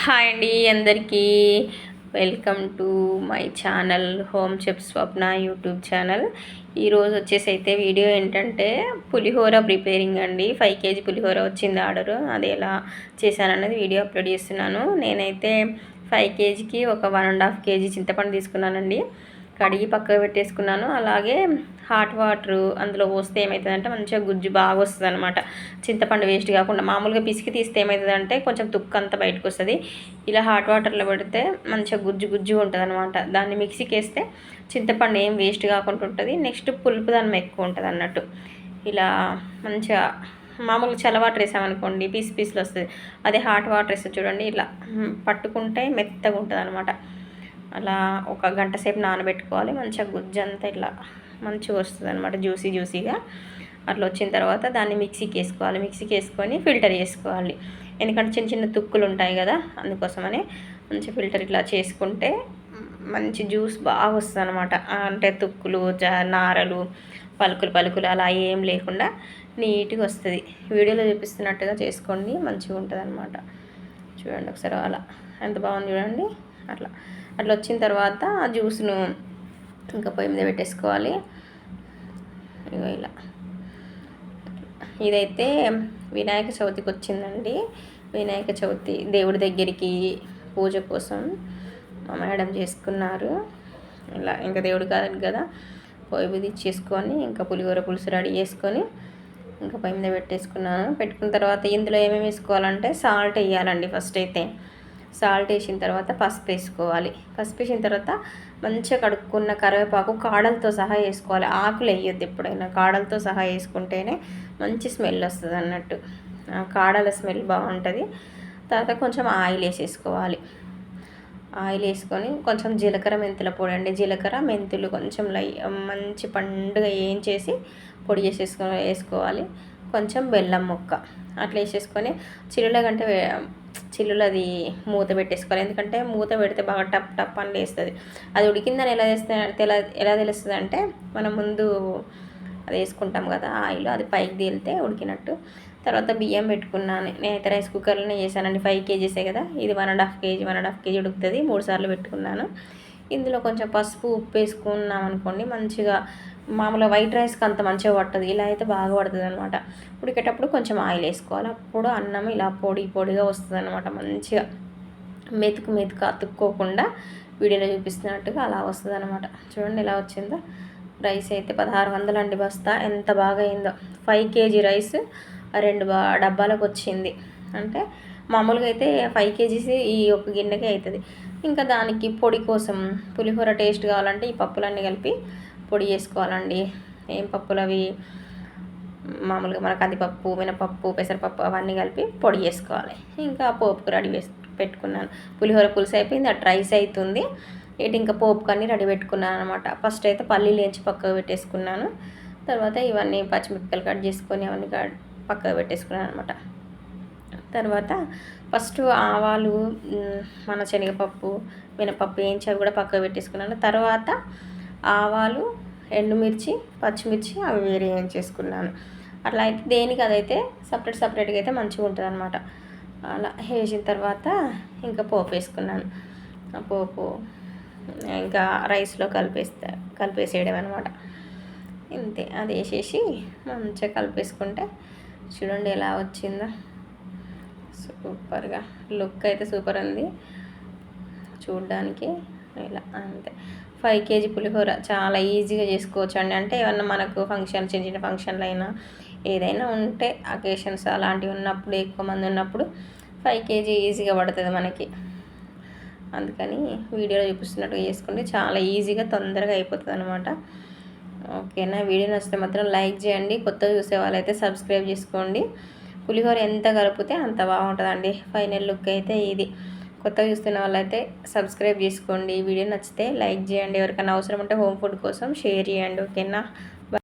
Hi అండి అందరికీ welcome to my channel home chef Swapna YouTube channel. ఈరోజు వచ్చేసి అయితే వీడియో ఏంటంటే పులిహోర ప్రిపేరింగ్ అండి. 5 కేజీ పులిహోర వచ్చింది ఆర్డరు. అది ఎలా చేశానన్నది వీడియో అప్లోడ్ చేస్తున్నాను. నేనైతే 5 కేజీకి ఒక 1.5 కేజీ చింతపండు తీసుకున్నానండి. కడిగి పక్కకు పెట్టేసుకున్నాను. అలాగే హాట్ వాటర్ అందులో పోస్తే ఏమవుతుందంటే మంచిగా గుజ్జు బాగా వస్తుంది అనమాట. చింతపండు వేస్ట్ కాకుండా మామూలుగా పిసికి తీస్తే ఏమవుతుందంటే కొంచెం తుక్కు అంతా బయటకు వస్తుంది. ఇలా హాట్ వాటర్లో పెడితే మంచిగా గుజ్జు గుజ్జు ఉంటుంది అనమాట. దాన్ని మిక్సీకి వేస్తే చింతపండు ఏం వేస్ట్ కాకుండా ఉంటుంది. నెక్స్ట్ పులుపు దాన్ని ఎక్కువ ఉంటుంది అన్నట్టు. ఇలా మంచిగా మామూలుగా చల్ల వాటర్ వేసామనుకోండి పీసులు వస్తుంది. అదే హాట్ వాటర్ వేస్తే చూడండి ఇలా పట్టుకుంటే మెత్తగా ఉంటుంది అనమాట. అలా ఒక గంట సేపు నానబెట్టుకోవాలి. మంచిగా గుజ్జు అంతా ఇట్లా మంచిగా వస్తుంది అనమాట, జ్యూసీగా. అట్లా వచ్చిన తర్వాత దాన్ని మిక్సీకి వేసుకోవాలి. మిక్సీకి వేసుకొని ఫిల్టర్ చేసుకోవాలి. ఎందుకంటే చిన్న చిన్న తుక్కులు ఉంటాయి కదా, అందుకోసమని మంచి ఫిల్టర్ ఇట్లా చేసుకుంటే మంచి జ్యూస్ బాగా వస్తుంది అనమాట. అంటే తుక్కులు నారలు పలుకులు అలా ఏం లేకుండా నీట్గా వస్తుంది. వీడియోలో చూపిస్తున్నట్టుగా చేసుకోండి, మంచిగా ఉంటుంది అనమాట. చూడండి ఒకసారి అలా ఎంత బాగుంది చూడండి. అట్లా వచ్చిన తర్వాత ఆ జ్యూస్ను ఇంకా పొయ్యి మీద పెట్టేసుకోవాలి. ఇగో ఇలా. ఇదైతే వినాయక చవితికి వచ్చిందండి. వినాయక చవితి దేవుడి దగ్గరికి పూజ కోసం మా మేడం చేసుకున్నారు. ఇలా ఇంకా దేవుడు కాదు కదా, పొయ్యి మీద ఇచ్చేసుకొని ఇంకా పులిహోర పులుసు రెడీ చేసుకొని ఇంకా పొయ్యి మీద పెట్టేసుకున్నాను. పెట్టుకున్న తర్వాత ఇందులో ఏమేమి వేసుకోవాలంటే సాల్ట్ వేయాలండి. ఫస్ట్ అయితే సాల్ట్ వేసిన తర్వాత పసుపు వేసుకోవాలి. పసుపు వేసిన తర్వాత మంచిగా కడుక్కున్న కరివేపాకు కాడలతో సహా వేసుకోవాలి. ఆకులు వేయొద్దు ఎప్పుడైనా, కాడలతో సహా వేసుకుంటేనే మంచి స్మెల్ వస్తుంది అన్నట్టు. కాడల స్మెల్ బాగుంటుంది. తర్వాత కొంచెం ఆయిల్ వేసేసుకోవాలి. ఆయిల్ వేసుకొని కొంచెం జీలకర్ర మెంతుల పొడి అండి. జీలకర్ర మెంతులు కొంచెం మంచి పండుగ వేయించేసి పొడి వేసుకోవాలి. కొంచెం బెల్లం ముక్క అట్లా వేసేసుకొని చిల్లులు అది మూత పెట్టేసుకోవాలి. ఎందుకంటే మూత పెడితే బాగా టప్ అని లేస్తుంది. అది ఉడికిందని ఎలా తెలుస్తుంది అంటే మనం ముందు అది వేసుకుంటాం కదా ఆయిల్, అది పైకి తేలితే ఉడికినట్టు. తర్వాత బియ్యం పెట్టుకున్నాను. నేనైతే రైస్ కుక్కర్లోనే చేశానండి. 5 కేజీసే కదా, ఇది 1.5 కేజీ ఉడుకుతుంది. 3 సార్లు పెట్టుకున్నాను. ఇందులో కొంచెం పసుపు ఉప్పు వేసుకున్నాం అనుకోండి మంచిగా. మామూలుగా వైట్ రైస్కి అంత మంచిగా పడుతుంది, ఇలా అయితే బాగా పడుతుంది అనమాట. ఉడికేటప్పుడు కొంచెం ఆయిల్ వేసుకోవాలి. అప్పుడు అన్నం ఇలా పొడిగా వస్తుంది అనమాట. మంచిగా మెతుకు అతుక్కోకుండా వీడియోలో చూపిస్తున్నట్టుగా అలా వస్తుంది అనమాట. చూడండి ఎలా వచ్చిందో. రైస్ అయితే 1600 అండి బస్తా. ఎంత బాగా అయిందో. 5 కేజీ రైస్ 2 డబ్బాలకు వచ్చింది. అంటే మామూలుగా అయితే 5 కేజీస్ ఈ ఒక గిన్నెకే అవుతుంది. ఇంకా దానికి పొడి కోసం పులిహోర టేస్ట్ కావాలంటే ఈ పప్పులన్నీ కలిపి పొడి చేసుకోవాలండి. ఏం పప్పులు అవి, మామూలుగా మన కందిపప్పు, మినపప్పు, పెసరపప్పు అవన్నీ కలిపి పొడి చేసుకోవాలి. ఇంకా పోపుకు రెడీ పెట్టుకున్నాను. పులిహోర పులుసు అయిపోయింది, అటు రైస్ అవుతుంది. ఇటు ఇంకా పోపుకు అన్నీ రెడీ పెట్టుకున్నాను అనమాట. ఫస్ట్ అయితే పల్లీలు వేయించి పక్కకు పెట్టేసుకున్నాను. తర్వాత ఇవన్నీ పచ్చిమిరపకాయలు కట్ చేసుకొని అవన్నీ పక్కకు పెట్టేసుకున్నాను అనమాట. తర్వాత ఫస్ట్ ఆవాలు, మన శనగపప్పు, మినపప్పు వేయించి అవి కూడా పక్కకు పెట్టేసుకున్నాను. తర్వాత ఆవాలు, ఎండుమిర్చి, పచ్చిమిర్చి అవి వేరే వేయించేసుకున్నాను. అట్లా అయితే దేనికి అదైతే సపరేట్గా అయితే మంచిగా ఉంటుంది అనమాట. అలా వేసిన తర్వాత ఇంకా పోపు వేసుకున్నాను. ఆ పోపు ఇంకా రైస్లో కలిపేసేయడం అనమాట. ఇంతే, అది వేసేసి మంచిగా కలిపేసుకుంటే చూడండి ఎలా వచ్చిందో. సూపర్గా లుక్ అయితే సూపర్ ఉంది చూడ్డానికి. ఇలా అంతే. 5 కేజీ పులిహోర చాలా ఈజీగా చేసుకోవచ్చు అండి. అంటే ఏమన్నా మనకు చిన్న ఫంక్షన్లు అయినా ఏదైనా ఉంటే అకేషన్స్ అలాంటివి ఉన్నప్పుడు, ఎక్కువ మంది ఉన్నప్పుడు 5 కేజీ ఈజీగా పడుతుంది మనకి. అందుకని వీడియోలో చూపిస్తున్నట్టుగా చేసుకుంటే చాలా ఈజీగా తొందరగా అయిపోతుంది అనమాట. ఓకేనా, వీడియో నచ్చితే మాత్రం లైక్ చేయండి. కొత్తగా చూసే వాళ్ళైతే సబ్స్క్రైబ్ చేసుకోండి. పులిహోర ఎంత కలిపితే అంత బాగుంటుందండి. ఫైనల్ లుక్ అయితే ఇది. కొత్తగా చూస్తున్న వాళ్ళైతే సబ్స్క్రైబ్ చేసుకోండి. వీడియో నచ్చితే లైక్ చేయండి. ఎవరికైనా అవసరం ఉంటే హోమ్ ఫుడ్ కోసం షేర్ చేయండి. ఓకేనా.